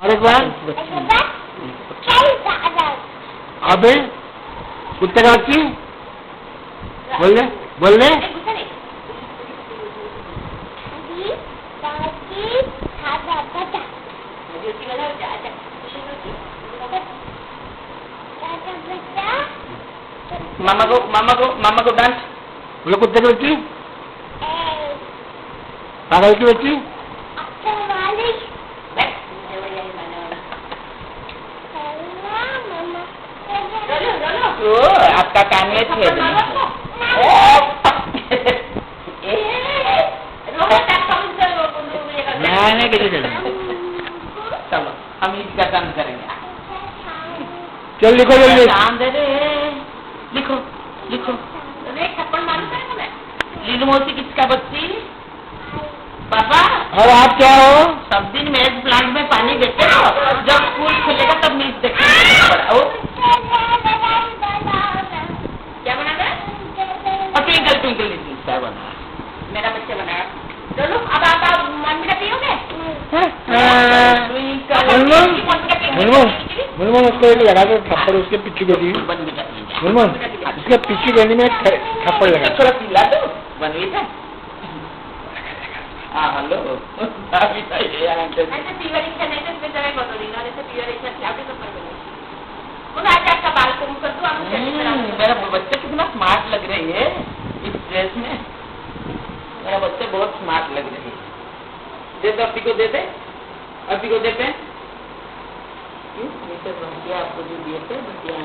और एक बार अबे कुत्ते का बच्ची बोल ले मामा को डांस बोलो कुत्ते की बच्ची पागल की बच्ची आपका कान में छेद नहीं किसी चलो हम इसका काम करेंगे। चल लिखो जल्दी लिखो लिखो थप्पड़ मारू लीलू मौसी किसका बच्ची पापा। और आप क्या हो? सब दिन मेरे प्लांट में पानी देते हो, जब स्कूल खुलेगा तब नीच देखेंगे। क्या बना था? और ट्विंकल ट्विंकल लिटिल स्टार बना, मेरा बच्चा बनाया। चलो अब आप मनमीठा पियोगे? मुनमुन उसको एक लगा दो थप्पड़ उसके पिछू गली मुनमुन उसके पिछू गली में थप्पड़ लगा थोड़ा पिला दो बनमीठा। हेलो फीवर इच्छा नहीं तो इसमें समय बदल देना। जैसे फीवर इच्छा थी आपके सब कर आज आपका बाल कम कर दो। मेरा बच्चा कितना स्मार्ट लग रही है इस ड्रेस में। मेरा बच्चा बहुत स्मार्ट लग रही है। दे दो अभी को दे दे, अभी को दे पे आपको जो दिए थे